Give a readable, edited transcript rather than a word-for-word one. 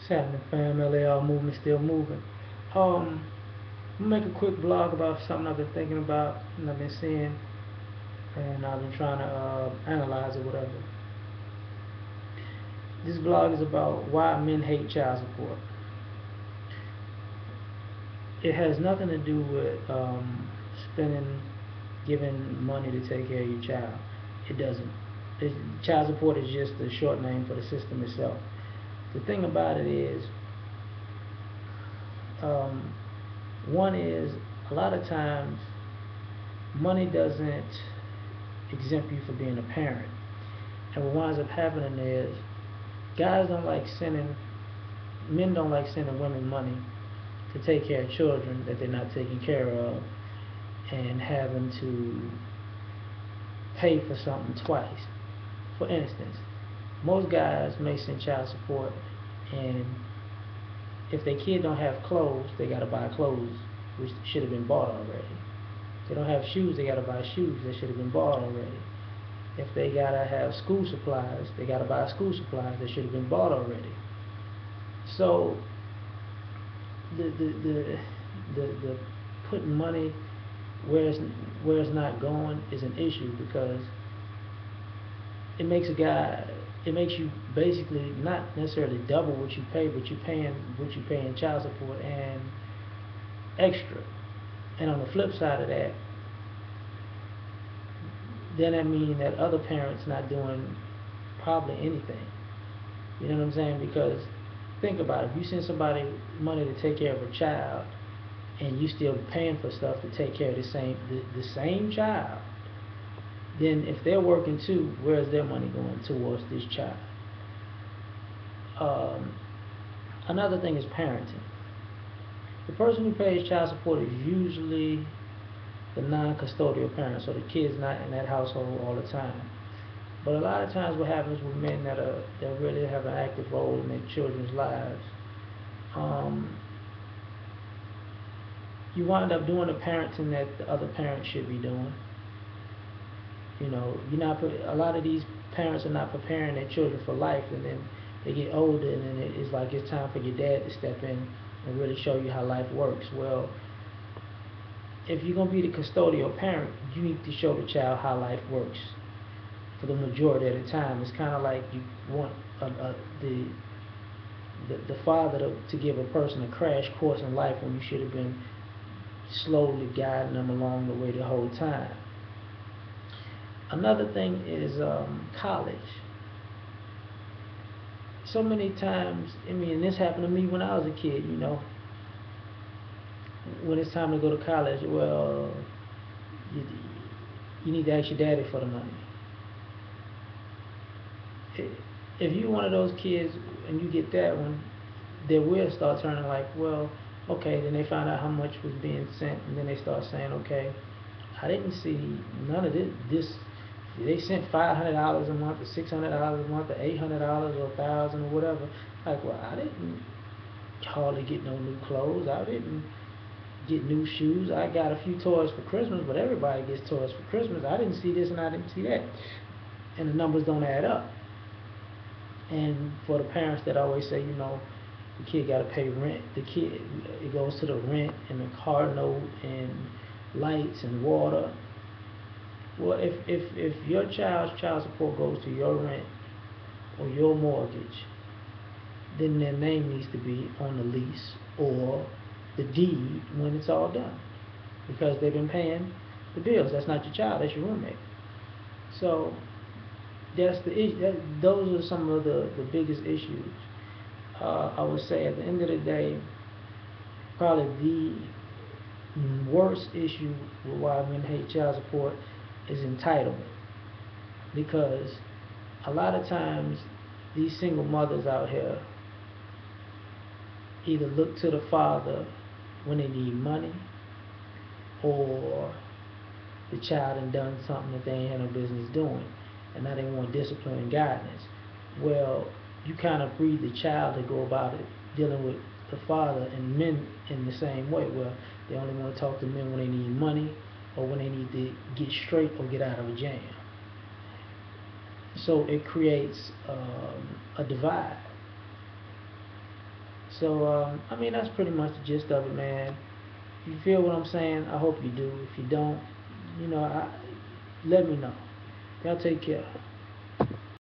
happening, fam? L.A.R movement still moving. Um, I'm gonna make a quick blog about something I've been thinking about and I've been seeing, and I've been trying to analyze or whatever. This blog is about why men hate child support. It has nothing to do with spending, giving money to take care of your child. It doesn't. It, child support is just a short name for the system itself. The thing about it is, um, one is a lot of times money doesn't exempt you from being a parent. And what winds up happening is guys don't like sending, men don't like sending women money to take care of children that they're not taking care of and having to pay for something twice. For instance, most guys may send child support, and if their kid don't have clothes, they gotta buy clothes which should have been bought already. If they don't have shoes, they gotta buy shoes that should have been bought already. If they gotta have school supplies, they gotta buy school supplies that should have been bought already. So the the the the putting money where it's not going is an issue because it makes a guy it makes you basically not necessarily double what you pay, but you pay in child support and extra. And on the flip side of that, then that means that other parents not doing probably anything. You know what I'm saying? Because think about it. If you send somebody money to take care of a child, and you still paying for stuff to take care of the same child, then if they're working too, where's their money going towards this child? Um, Another thing is parenting. The person who pays child support is usually the non-custodial parent, so the kid's not in that household all the time. But a lot of times, what happens with men that really have an active role in their children's lives, um, you wind up doing the parenting that the other parents should be doing. You know, you're not a lot of these parents are not preparing their children for life, and then they get older, and then it's like it's time for your dad to step in and really show you how life works. Well, if you're gonna be the custodial parent, you need to show the child how life works for the majority of the time. It's kind of like you want the the father to give a person a crash course in life when you should have been slowly guiding them along the way the whole time. Another thing is college. So many times, I mean, this happened to me when I was a kid. You know, when it's time to go to college, well, you, you need to ask your daddy for the money. If you're one of those kids and you get that one, their wheels start turning like, well, okay, then they find out how much was being sent, and then they start saying, okay, I didn't see none of this. They sent $500 a month, or $600 a month, or $800, or 1,000, or whatever. Like, well, I didn't hardly get no new clothes. I didn't get new shoes. I got a few toys for Christmas, but everybody gets toys for Christmas. I didn't see this and I didn't see that, and the numbers don't add up. And for the parents that always say, you know, the kid got to pay rent, the kid, it goes to the rent and the car note and lights and water. Well, if your child's child support goes to your rent or your mortgage, then their name needs to be on the lease or the deed when it's all done, because they've been paying the bills. That's not your child, that's your roommate. So that's the issue. Those are some of the biggest issues. I would say at the end of the day, probably the worst issue with why men hate child support is entitlement, because a lot of times these single mothers out here either look to the father when they need money, or the child had done something that they ain't had no business doing, and now they want discipline and guidance. Well, you kind of breed the child to go about it dealing with the father and men in the same way, where they only want to talk to men when they need money or when they need to get straight or get out of a jam. So it creates a divide. So, I mean, that's pretty much the gist of it, man. If you feel what I'm saying, I hope you do. If you don't, let me know. Y'all take care.